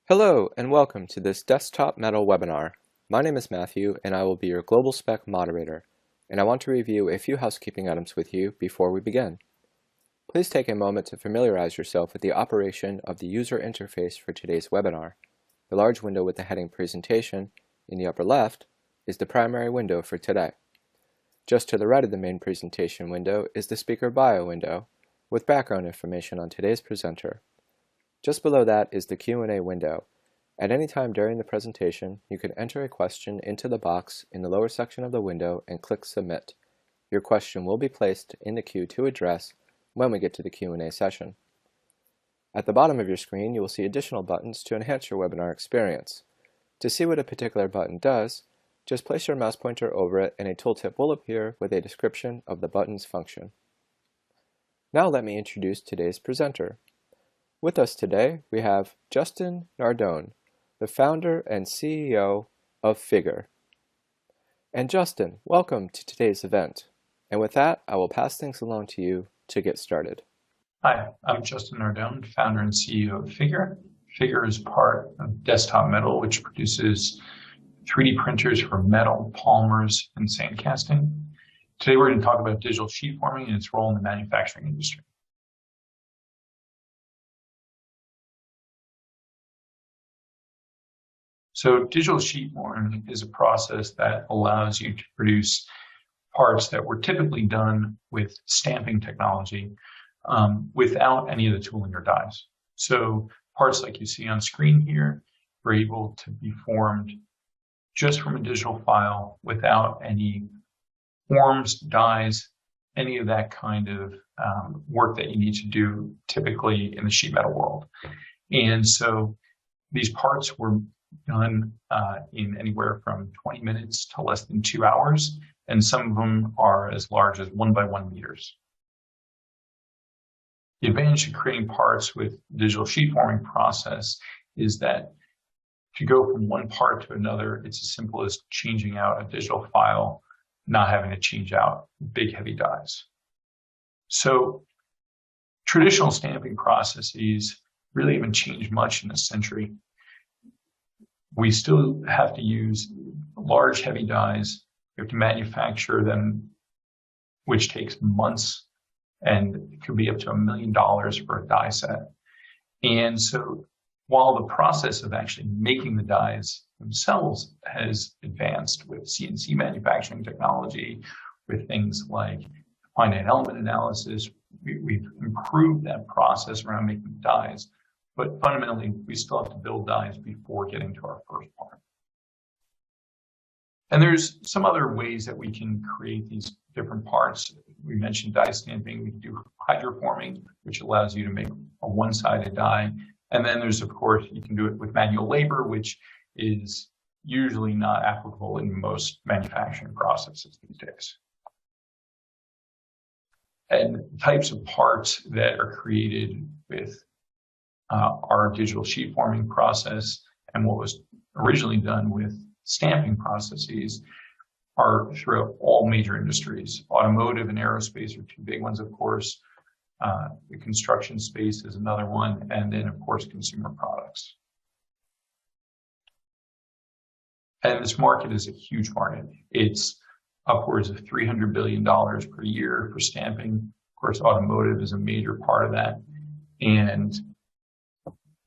Hello and welcome to this Desktop Metal webinar. My name is Matthew and I will be your Global Spec moderator, and I want to review a few housekeeping items with you before we begin. Please take a moment to familiarize yourself with the operation of the user interface for today's webinar. The large window with the heading Presentation in the upper left is the primary window for today. Just to the right of the main presentation window is the Speaker Bio window with background information on today's presenter. Just below that is the Q&A window. At any time during the presentation, you can enter a question into the box in the lower section of the window and click Submit. Your question will be placed in the queue to address when we get to the Q&A session. At the bottom of your screen, you will see additional buttons to enhance your webinar experience. To see what a particular button does, just place your mouse pointer over it and a tooltip will appear with a description of the button's function. Now let me introduce today's presenter. With us today, we have Justin Nardone, the founder and CEO of Figur. And Justin, welcome to today's event. And with that, I will pass things along to you to get started. Hi, I'm Justin Nardone, founder and CEO of Figur. Figur is part of Desktop Metal, which produces 3D printers for metal, polymers, and sand casting. Today, we're going to talk about digital sheet forming and its role in the manufacturing industry. So digital sheet forming is a process that allows you to produce parts that were typically done with stamping technology without any of the tooling or dies. So parts like you see on screen here are able to be formed just from a digital file without any forms, dies, any of that kind of work that you need to do typically in the sheet metal world. And so these parts were done in anywhere from 20 minutes to less than 2 hours, and some of them are as large as 1 by 1 meters. The advantage of creating parts with digital sheet forming process is that to go from one part to another, it's as simple as changing out a digital file, not having to change out big heavy dies. So traditional stamping processes really haven't changed much in a century. We still have to use large, heavy dies. We have to manufacture them, which takes months, and it could be up to $1 million for a die set. And so while the process of actually making the dies themselves has advanced with CNC manufacturing technology, with things like finite element analysis, we've improved that process around making dies. But fundamentally, we still have to build dies before getting to our first part. And there's some other ways that we can create these different parts. We mentioned die stamping. We can do hydroforming, which allows you to make a one-sided die. And then there's, of course, you can do it with manual labor, which is usually not applicable in most manufacturing processes these days. And types of parts that are created with our digital sheet forming process and what was originally done with stamping processes are throughout all major industries. Automotive and aerospace are two big ones, of course. The construction space is another one, and then, of course, consumer products. And this market is a huge market. It's upwards of $300 billion per year for stamping. Of course, automotive is a major part of that. And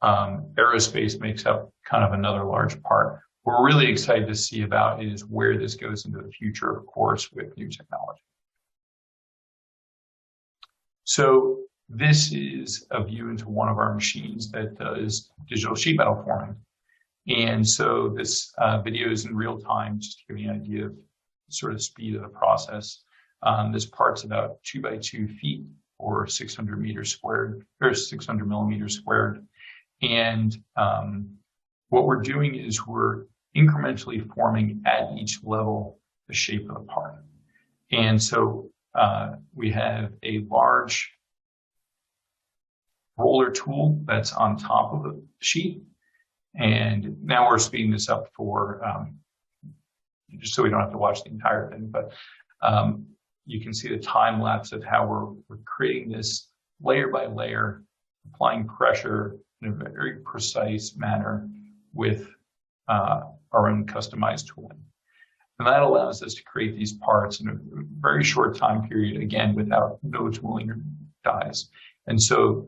aerospace makes up kind of another large part. What we're really excited to see about is where this goes into the future, of course, with new technology. So this is a view into one of our machines that does digital sheet metal forming. And so this video is in real time, just to give you an idea of sort of speed of the process. This part's about 2 by 2 feet or 600 meters squared, or 600 millimeters squared. And what we're doing is we're incrementally forming at each level the shape of the part. And so we have a large roller tool that's on top of the sheet. And now we're speeding this up for, just so we don't have to watch the entire thing, but you can see the time lapse of how we're creating this layer by layer, applying pressure in a very precise manner with our own customized tooling. And that allows us to create these parts in a very short time period, again, without no tooling or dies. And so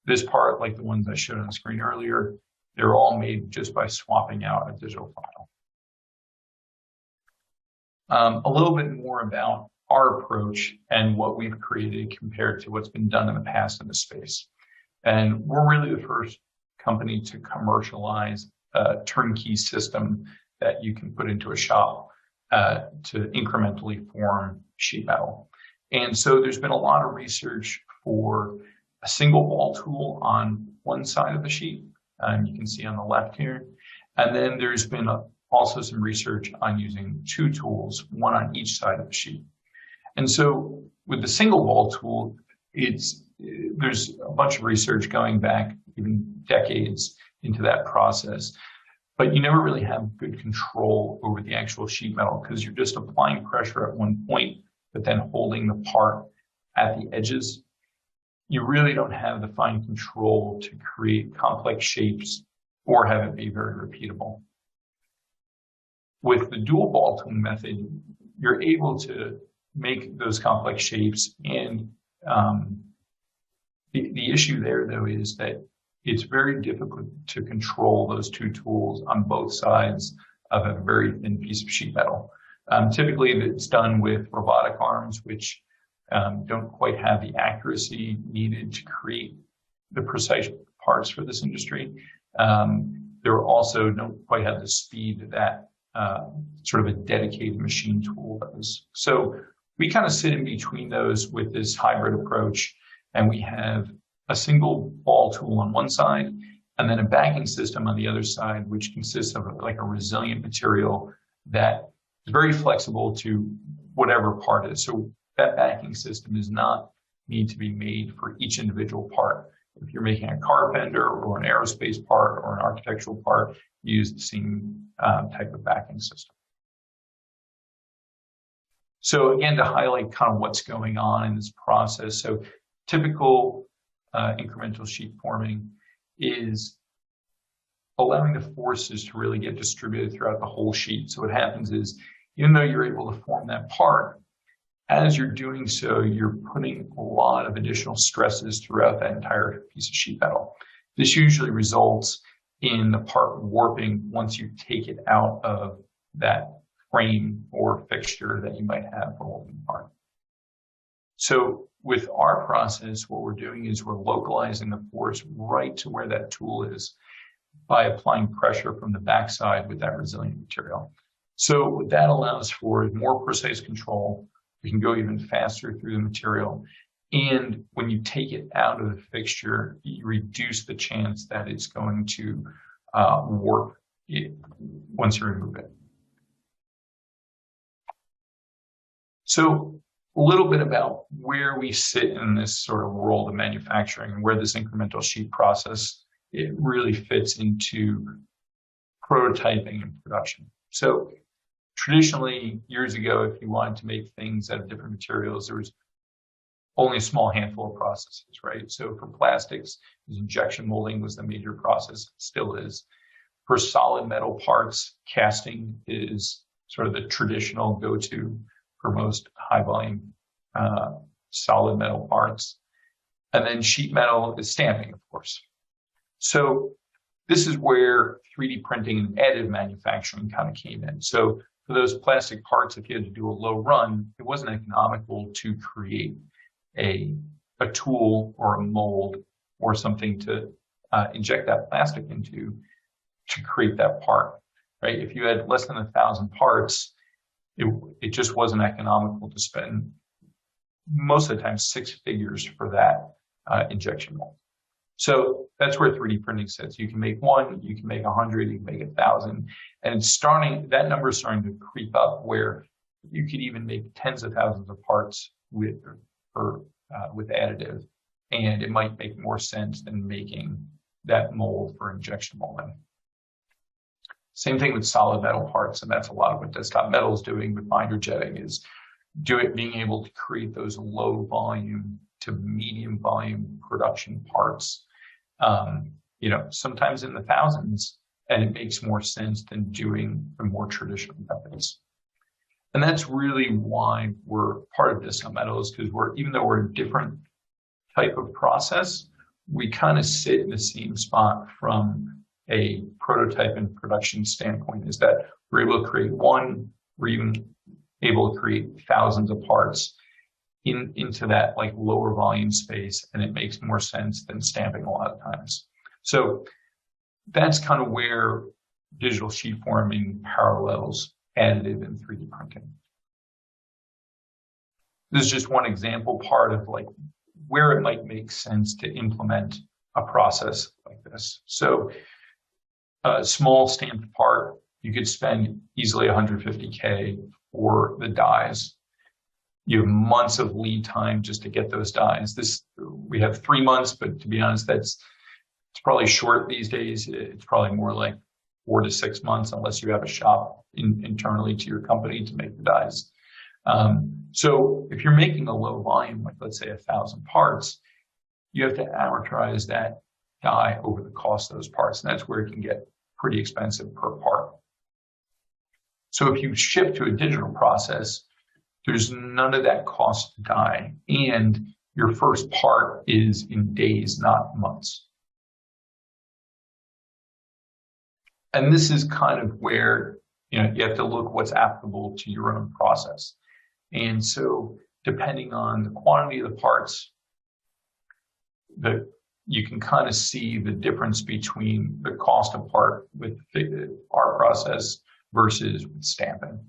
this part, like the ones I showed on the screen earlier, they're all made just by swapping out a digital file. A little bit more about our approach and what we've created compared to what's been done in the past in this space. And we're really the first company to commercialize a turnkey system that you can put into a shop to incrementally form sheet metal. And so there's been a lot of research for a single ball tool on one side of the sheet. You can see on the left here. And then there's been also some research on using two tools, one on each side of the sheet. And so with the single ball tool, there's a bunch of research going back even decades into that process, but you never really have good control over the actual sheet metal because you're just applying pressure at one point, but then holding the part at the edges. You really don't have the fine control to create complex shapes or have it be very repeatable. With the dual ball tool method, you're able to make those complex shapes, and the issue there, though, is that it's very difficult to control those two tools on both sides of a very thin piece of sheet metal. Typically, it's done with robotic arms, which don't quite have the accuracy needed to create the precise parts for this industry. They also don't quite have the speed that sort of a dedicated machine tool does. So we kind of sit in between those with this hybrid approach, and we have a single ball tool on one side and then a backing system on the other side, which consists of like a resilient material that is very flexible to whatever part is. So that backing system does not need to be made for each individual part. If you're making a car fender or an aerospace part or an architectural part, you use the same type of backing system. So again, to highlight kind of what's going on in this process. So typical incremental sheet forming is allowing the forces to really get distributed throughout the whole sheet. So what happens is, even though you're able to form that part, as you're doing so, you're putting a lot of additional stresses throughout that entire piece of sheet metal. This usually results in the part warping once you take it out of that frame or fixture that you might have for holding the part. So with our process, what we're doing is we're localizing the force right to where that tool is by applying pressure from the backside with that resilient material. So what that allows for is more precise control. We can go even faster through the material. And when you take it out of the fixture, you reduce the chance that it's going to warp it once you remove it. So a little bit about where we sit in this sort of world of manufacturing and where this incremental sheet process, it really fits into prototyping and production. So traditionally, years ago, if you wanted to make things out of different materials, there was only a small handful of processes, right? So for plastics, injection molding was the major process, still is. For solid metal parts, casting is sort of the traditional go-to for most high volume solid metal parts. And then sheet metal is stamping, of course. So this is where 3D printing and additive manufacturing kind of came in. So for those plastic parts, if you had to do a low run, it wasn't economical to create a tool or a mold or something to inject that plastic into to create that part, right? If you had less than 1,000 parts, it just wasn't economical to spend most of the time 6 figures for that injection mold. So that's where 3D printing sits. You can make one, you can make 100, you can make 1,000, and it's starting. That number is starting to creep up where you could even make tens of thousands of parts with additive, and it might make more sense than making that mold for injection molding. Same thing with solid metal parts, and that's a lot of what Desktop Metal is doing with binder jetting, is being able to create those low volume to medium volume production parts sometimes in the thousands, and it makes more sense than doing the more traditional methods. And that's really why we're part of Discount Metals, because even though we're a different type of process, we kind of sit in the same spot from a prototype and production standpoint, is that we're able to create one, we're even able to create thousands of parts into that like lower volume space, and it makes more sense than stamping a lot of times. So that's kind of where digital sheet forming parallels additive and 3D printing. This is just one example part of like where it might make sense to implement a process like this. So a small stamped part, you could spend easily $150K for the dies. You have months of lead time just to get those dies. We have 3 months, but to be honest, it's probably short these days. It's probably more like 4 to 6 months, unless you have a shop internally to your company to make the dies. So if you're making a low volume, like let's say 1,000 parts, you have to amortize that die over the cost of those parts. And that's where it can get pretty expensive per part. So if you shift to a digital process, there's none of that cost to die. And your first part is in days, not months. And this is kind of where you have to look what's applicable to your own process. And so depending on the quantity of the parts, you can kind of see the difference between the cost of part with our process versus with stamping.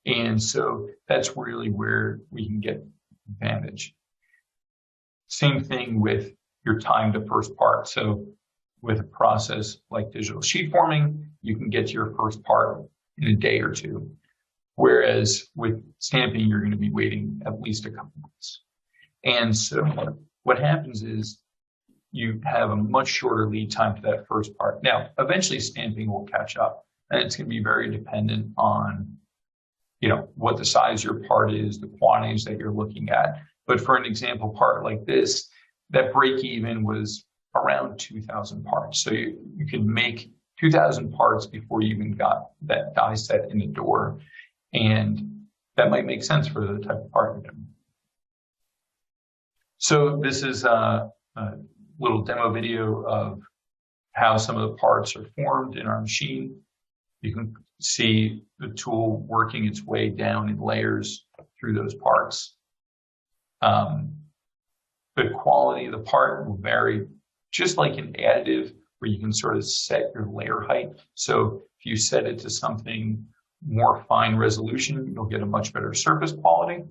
And so that's really where we can get advantage. Same thing with your time to first part. So with a process like digital sheet forming, you can get to your first part in a day or two. Whereas with stamping, you're going to be waiting at least a couple months. And so what happens is you have a much shorter lead time to that first part. Now, eventually stamping will catch up, and it's going to be very dependent on, what the size of your part is, the quantities that you're looking at. But for an example part like this, that break even was around 2,000 parts. So you can make 2,000 parts before you even got that die set in the door. And that might make sense for the type of part you're doing. So this is a little demo video of how some of the parts are formed in our machine. You can see the tool working its way down in layers through those parts. The quality of the part will vary, just like an additive, where you can sort of set your layer height. So if you set it to something more fine resolution, you'll get a much better surface quality.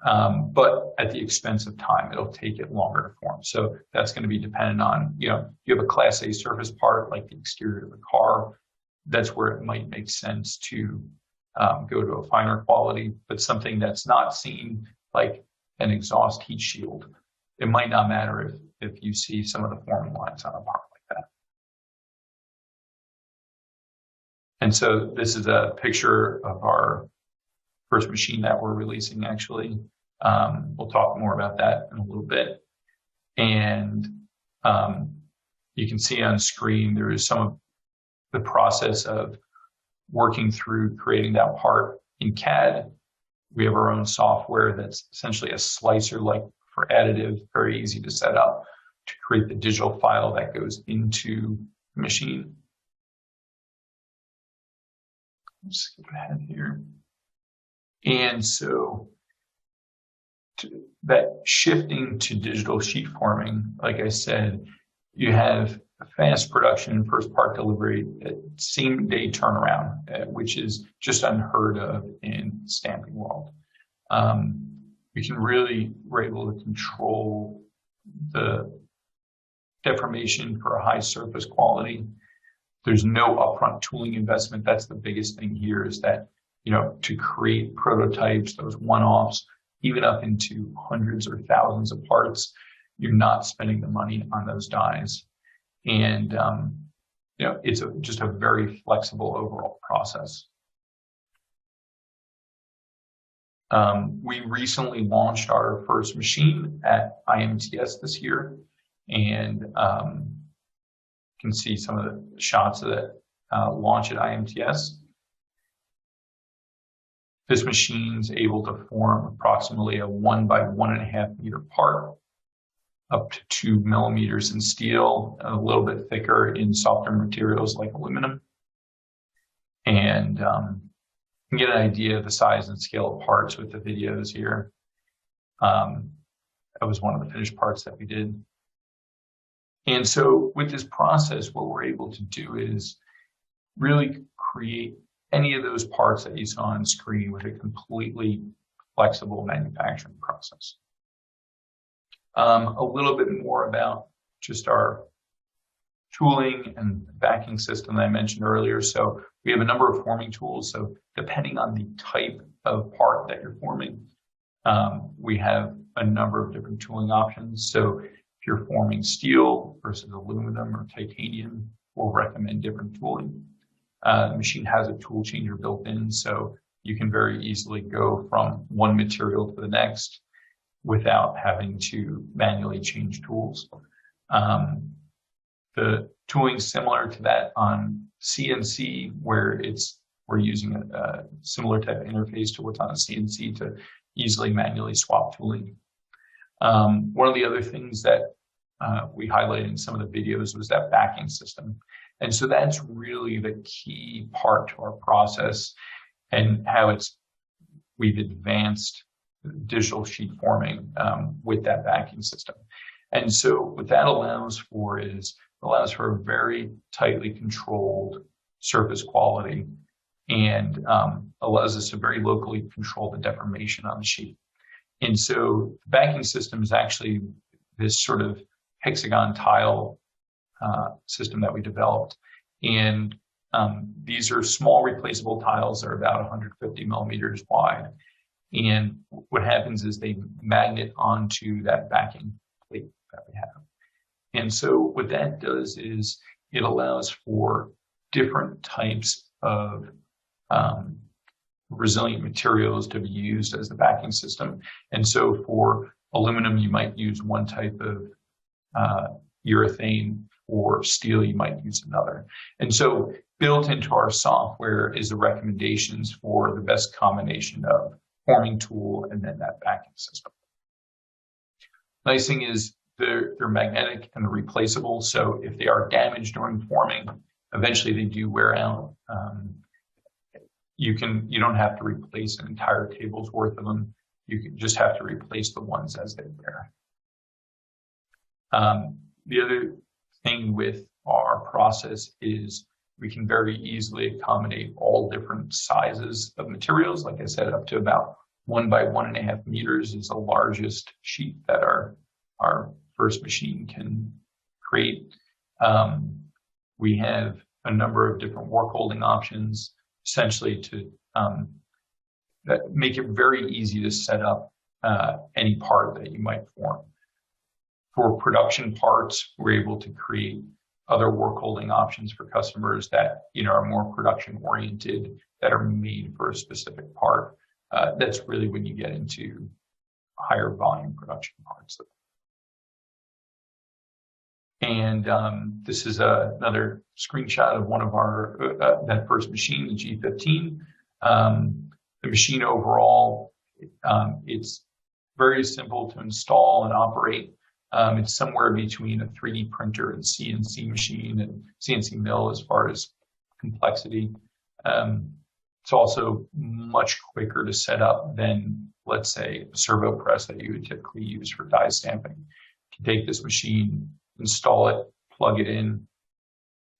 But at the expense of time, it'll take it longer to form. So that's going to be dependent on, you have a Class A surface part like the exterior of the car. That's where it might make sense to go to a finer quality, but something that's not seen, like an exhaust heat shield, it might not matter if you see some of the forming lines on a part like that. And so this is a picture of our first machine that we're releasing, actually. We'll talk more about that in a little bit. And you can see on screen, there is some of the process of working through creating that part in CAD. We have our own software that's essentially a slicer like for additive, very easy to set up to create the digital file that goes into the machine. Let's skip ahead here. And so that shifting to digital sheet forming, like I said, you have a fast production and first part delivery at same day turnaround, which is just unheard of in the stamping world. We're able to control the deformation for a high surface quality. There's no upfront tooling investment. That's the biggest thing here, is that, to create prototypes, those one-offs, even up into hundreds or thousands of parts, you're not spending the money on those dies. And, it's just a very flexible overall process. We recently launched our first machine at IMTS this year, and can see some of the shots of that launch at IMTS. This machine's able to form approximately a 1 by 1.5 meter part, up to 2 millimeters in steel, a little bit thicker in softer materials like aluminum. And you can get an idea of the size and scale of parts with the videos here. That was one of the finished parts that we did. And so with this process, what we're able to do is really create any of those parts that you saw on screen with a completely flexible manufacturing process. A little bit more about just our tooling and backing system that I mentioned earlier. So we have a number of forming tools. So depending on the type of part that you're forming, we have a number of different tooling options. So if you're forming steel versus aluminum or titanium, we'll recommend different tooling. The machine has a tool changer built in, so you can very easily go from one material to the next without having to manually change tools. The tooling similar to that on CNC, where we're using a similar type of interface to what's on a CNC to easily manually swap tooling. One of the other things that we highlighted in some of the videos was that backing system. And so that's really the key part to our process and how we've advanced digital sheet forming with that backing system. And so what that allows for is a very tightly controlled surface quality and allows us to very locally control the deformation on the sheet. And so the backing system is actually this sort of hexagon tile system that we developed. And these are small replaceable tiles that are about 150 millimeters wide. And what happens is they magnet onto that backing plate that we have. And so what that does is it allows for different types of resilient materials to be used as the backing system. And so for aluminum, you might use one type of urethane. For steel, you might use another. And so built into our software is the recommendations for the best combination of forming tool and then that backing system. Nice thing is they're magnetic and they're replaceable. So if they are damaged during forming, eventually they do wear out. You don't have to replace an entire table's worth of them. You can just have to replace the ones as they wear. The other thing with our process is we can very easily accommodate all different sizes of materials. Like I said, up to about 1 by 1.5 meters is the largest sheet that our first machine can create. We have a number of different work holding options, essentially to that make it very easy to set up any part that you might form. For production parts, we're able to create other work holding options for customers that are more production oriented, that are made for a specific part. That's really when you get into higher volume production parts. And this is another screenshot of one of our that first machine, the G15. The machine overall, it's very simple to install and operate. It's somewhere between a 3D printer and CNC machine and CNC mill as far as complexity. It's also much quicker to set up than, let's say, a servo press that you would typically use for die stamping. You can take this machine, install it, plug it in,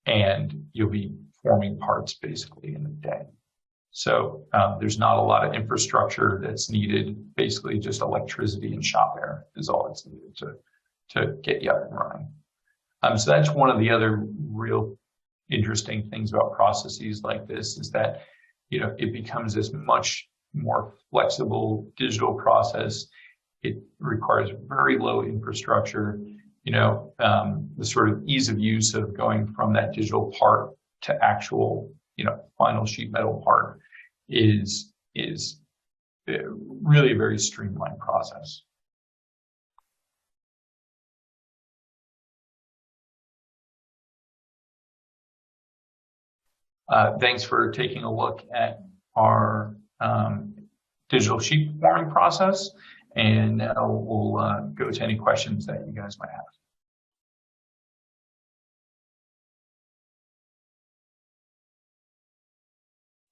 and you'll be forming parts basically in a day. So there's not a lot of infrastructure that's needed. Basically, just electricity and shop air is all that's needed to get you up and running. So that's one of the other real interesting things about processes like this is that, it becomes this much more flexible digital process. It requires very low infrastructure. The sort of ease of use of going from that digital part to actual, final sheet metal part is really a very streamlined process. Thanks for taking a look at our digital sheet forming process, and we'll go to any questions that you guys might have.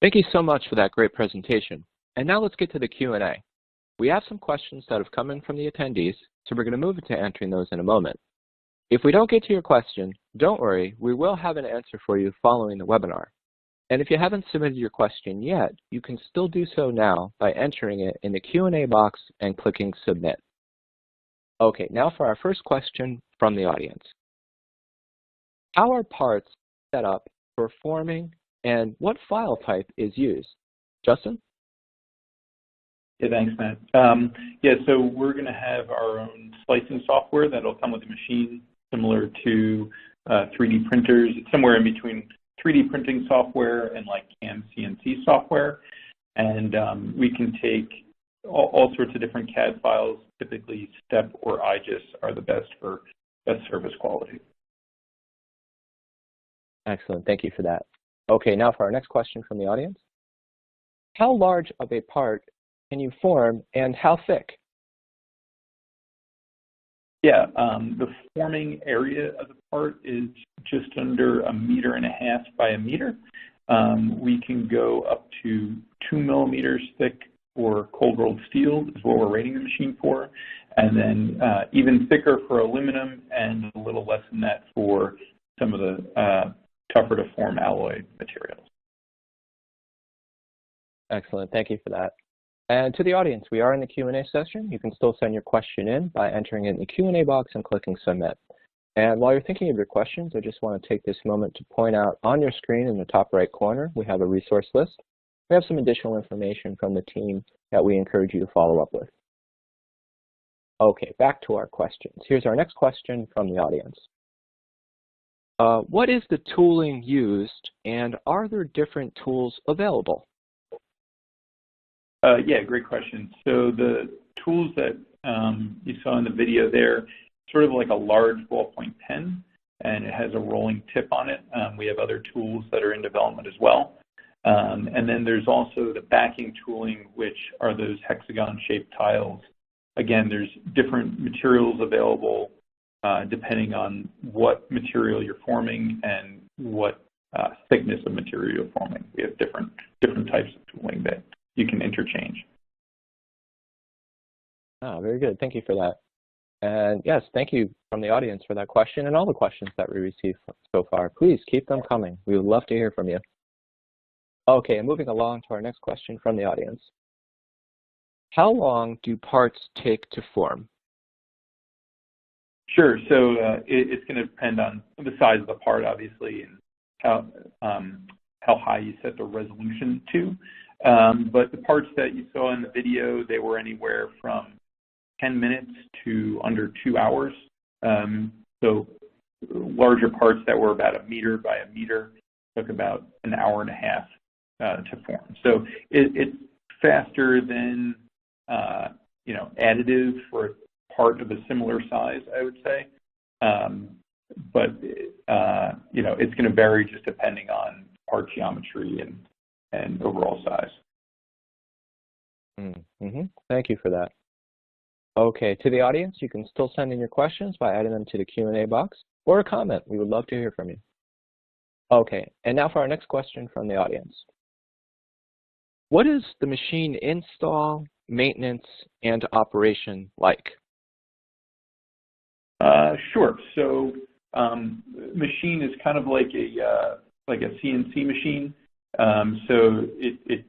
Thank you so much for that great presentation. And now let's get to the Q&A. We have some questions that have come in from the attendees, so we're going to move into answering those in a moment. If we don't get to your question, don't worry, we will have an answer for you following the webinar. And if you haven't submitted your question yet, you can still do so now by entering it in the Q&A box and clicking Submit. Okay, now for our first question from the audience. How are parts set up for forming, and what file type is used? Justin? Yeah, thanks, Matt. Yeah, so we're going to have our own slicing software that'll come with the machine, similar to 3D printers. It's somewhere in between 3D printing software and like CAM CNC software. And we can take all sorts of different CAD files. Typically, STEP or IGES are the best for best service quality. Excellent, thank you for that. Okay, now for our next question from the audience. How large of a part can you form, and how thick? Yeah, the forming area of the part is just under 1.5 meters by 1 meter. We can go up to 2 millimeters thick for cold rolled steel is what we're rating the machine for, and then even thicker for aluminum, and a little less than that for some of the tougher to form alloy materials. Excellent, thank you for that. And to the audience, we are in the Q&A session. You can still send your question in by entering it in the Q&A box and clicking Submit. And while you're thinking of your questions, I just want to take this moment to point out on your screen in the top right corner, we have a resource list. We have some additional information from the team that we encourage you to follow up with. Okay, back to our questions. Here's our next question from the audience. What is the tooling used, and are there different tools available? Yeah, great question. So the tools that you saw in the video there, sort of like a large ballpoint pen, and it has a rolling tip on it. We have other tools that are in development as well. And then there's also the backing tooling, which are those hexagon-shaped tiles. Again, there's different materials available depending on what material you're forming and what thickness of material you're forming. We have different types of tooling that you can interchange. Very good. Thank you for that. And yes, thank you from the audience for that question and all the questions that we received so far. Please keep them coming. We would love to hear from you. Okay, and moving along to our next question from the audience. How long do parts take to form? Sure. So it's going to depend on the size of the part, obviously, and how high you set the resolution to. But the parts that you saw in the video, they were anywhere from 10 minutes to under 2 hours. So larger parts that were about 1 meter by 1 meter took about 1.5 hours to form. So it's faster than additive for a part of a similar size, I would say. But it's going to vary just depending on part geometry and overall size. Thank you for that. Okay, to the audience, you can still send in your questions by adding them to the Q&A box or a comment. We would love to hear from you. Okay, and now for our next question from the audience. What is the machine install, maintenance, and operation like? Sure. So machine is kind of like a CNC machine. So it's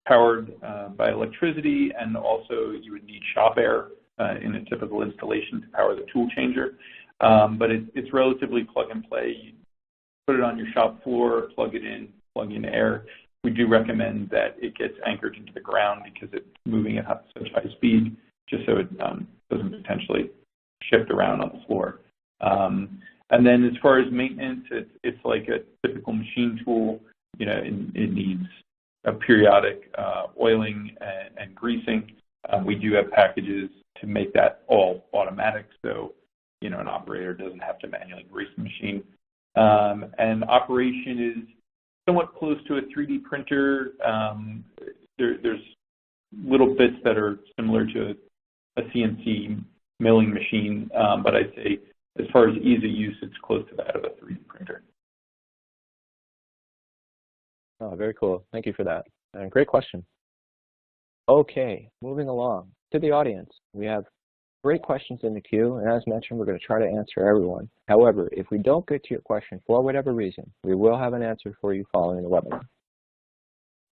powered by electricity, and also you would need shop air in a typical installation to power the tool changer. But it's relatively plug and play. You put it on your shop floor, plug in air. We do recommend that it gets anchored into the ground because it's moving at such high speed, just so it doesn't potentially shift around on the floor. And then as far as maintenance, it's like a typical machine tool. It needs a periodic oiling and greasing. We do have packages to make that all automatic, so an operator doesn't have to manually grease the machine. And operation is somewhat close to a 3D printer. There's little bits that are similar to a CNC milling machine, but I'd say as far as ease of use, it's close to that of a 3D printer. Oh, very cool. Thank you for that. Great question. Okay, moving along to the audience. We have great questions in the queue, and as mentioned, we're going to try to answer everyone. However, if we don't get to your question for whatever reason, we will have an answer for you following the webinar.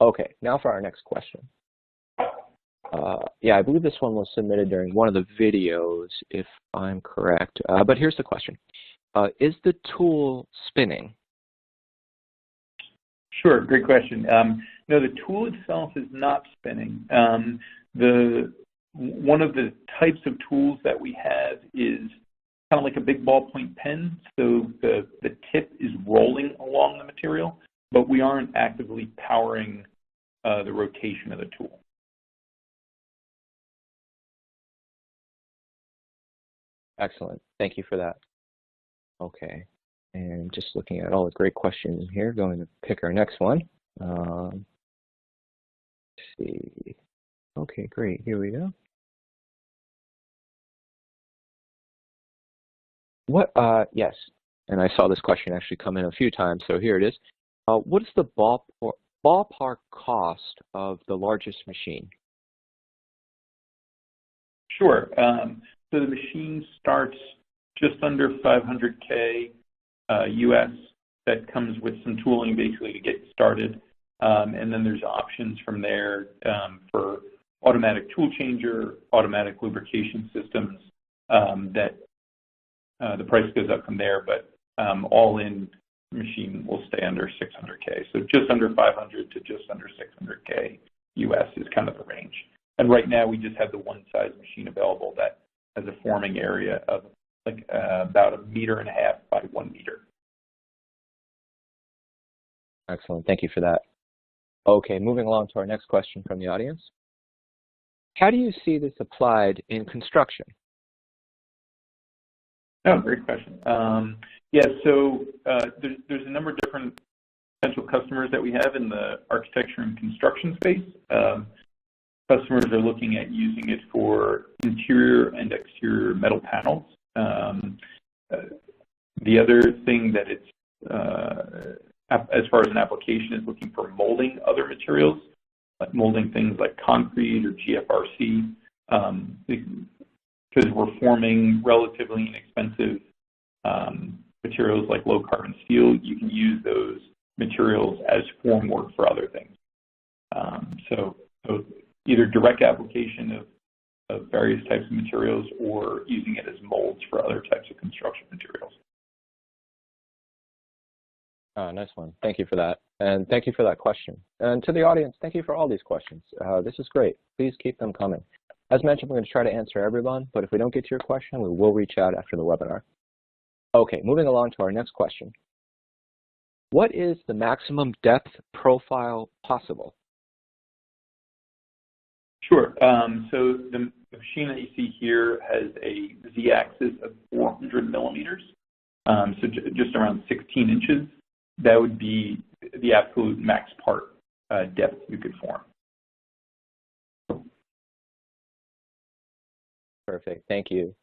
Okay, now for our next question. Yeah, I believe this one was submitted during one of the videos, if I'm correct. But here's the question. Is the tool spinning? Sure, great question. No, the tool itself is not spinning. One of the types of tools that we have is kind of like a big ballpoint pen. So the tip is rolling along the material, but we aren't actively powering the rotation of the tool. Excellent. Thank you for that. Okay. And just looking at all the great questions in here, going to pick our next one. Let's see. Okay, great. Here we go. Yes, and I saw this question actually come in a few times, so here it is. What is the ballpark cost of the largest machine? Sure. So the machine starts just under 500K US. That comes with some tooling basically to get started. And then there's options from there for automatic tool changer, automatic lubrication systems that the price goes up from there, but all in machine will stay under 600K. So just under 500 to just under 600K US is kind of the range. And right now we just have the one size machine available that has a forming area of like about 1.5 meters by 1 meter. Excellent. Thank you for that. Okay, moving along to our next question from the audience. How do you see this applied in construction? Oh, great question. Yeah, so there's a number of different potential customers that we have in the architecture and construction space. Customers are looking at using it for interior and exterior metal panels. The other thing that it's, as far as an application, is looking for molding other materials, like molding things like concrete or GFRC. Because we're forming relatively inexpensive materials like low carbon steel, you can use those materials as formwork for other things. So either direct application of various types of materials or using it as molds for other types of construction materials. Nice one. Thank you for that. And thank you for that question. And to the audience, thank you for all these questions. This is great. Please keep them coming. As mentioned, we're going to try to answer everyone, but if we don't get to your question, we will reach out after the webinar. Okay, moving along to our next question. What is the maximum depth profile possible? Sure. So the machine that you see here has a Z-axis of 400 millimeters, so just around 16 inches. That would be the absolute max part depth you could form. Perfect. Thank you.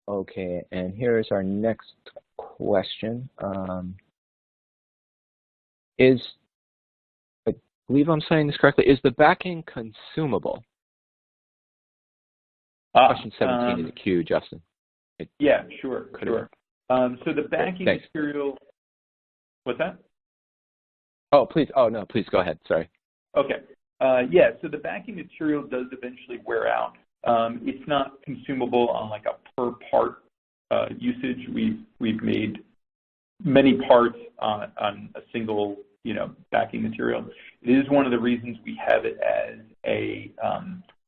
Okay, and here's our next question. I believe I'm saying this correctly, is the backing consumable? Question 17 in the queue, Justin. Yeah, sure. So the backing material, what's that? Oh, please. Oh, no, please go ahead. Sorry. Okay. Yeah, so the backing material does eventually wear out. It's not consumable on like a per part usage. We've made many parts on a single, backing material. It is one of the reasons we have it as a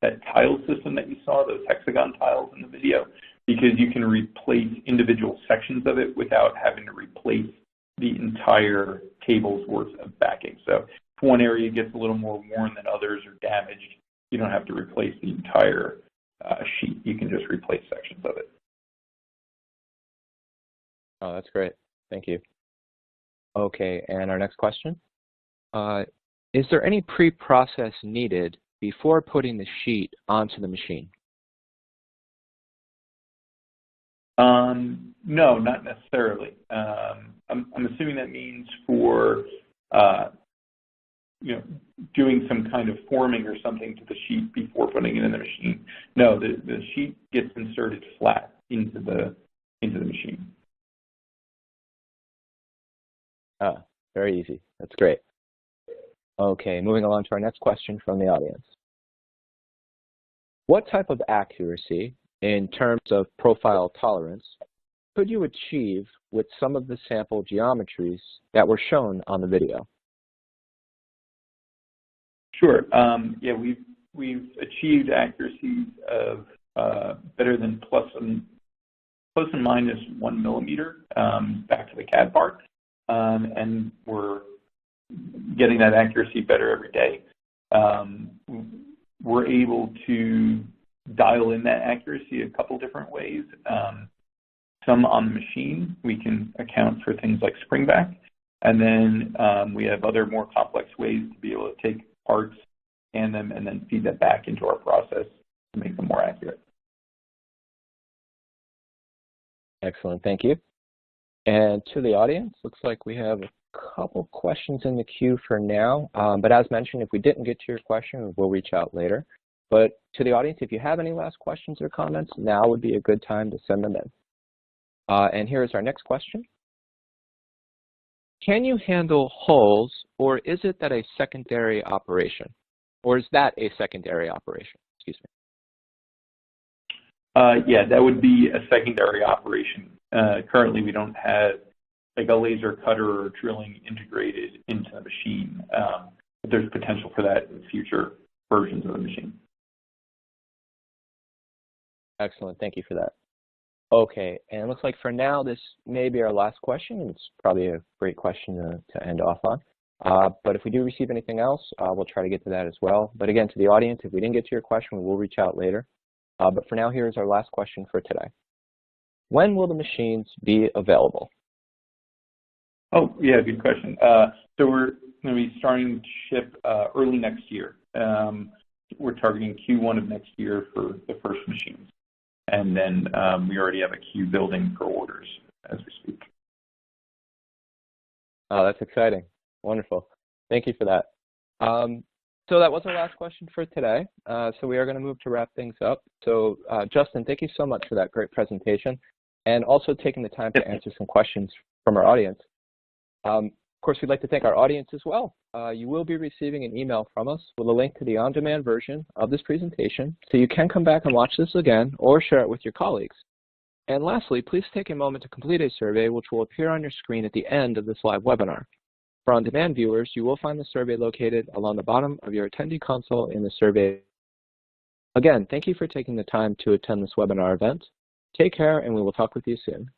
that tile system that you saw, those hexagon tiles in the video, because you can replace individual sections of it without having to replace the entire table's worth of backing. So if one area gets a little more worn than others or damaged, you don't have to replace the entire sheet. You can just replace sections of it. Oh, that's great. Thank you. Okay, and our next question. Is there any pre-process needed before putting the sheet onto the machine? No, not necessarily. I'm assuming that means for doing some kind of forming or something to the sheet before putting it in the machine. No, the sheet gets inserted flat into the machine. Ah, very easy. That's great. Okay, moving along to our next question from the audience. What type of accuracy in terms of profile tolerance could you achieve with some of the sample geometries that were shown on the video? Sure. Yeah, we've achieved accuracies of better than plus and minus 1 millimeter back to the CAD part, and we're getting that accuracy better every day. We're able to dial in that accuracy a couple different ways. Some on the machine, we can account for things like springback, and then we have other more complex ways to be able to take parts, scan them, and then feed that back into our process to make them more accurate. Excellent, thank you. And to the audience, looks like we have a couple questions in the queue for now, but as mentioned, if we didn't get to your question, we'll reach out later. But to the audience, if you have any last questions or comments, now would be a good time to send them in. And here is our next question. Can you handle hulls, or is it that a secondary operation? Or is that a secondary operation? Excuse me. Yeah, that would be a secondary operation. Currently, we don't have like a laser cutter or drilling integrated into the machine. But there's potential for that in future versions of the machine. Excellent, thank you for that. Okay, and it looks like for now, this may be our last question. It's probably a great question to end off on. But if we do receive anything else, we'll try to get to that as well. But again, to the audience, if we didn't get to your question, we'll reach out later. But for now, here's our last question for today. When will the machines be available? Oh, yeah, good question. So we're going to be starting to ship early next year. We're targeting Q1 of next year for the first machines. And then we already have a queue building for orders as we speak. Oh, that's exciting. Wonderful. Thank you for that. So that was our last question for today. So we are going to move to wrap things up. So Justin, thank you so much for that great presentation and also taking the time to answer some questions from our audience. Of course, we'd like to thank our audience as well. You will be receiving an email from us with a link to the on-demand version of this presentation, so you can come back and watch this again or share it with your colleagues. And lastly, please take a moment to complete a survey which will appear on your screen at the end of this live webinar. For on-demand viewers, you will find the survey located along the bottom of your attendee console in the survey. Again, thank you for taking the time to attend this webinar event. Take care, and we will talk with you soon.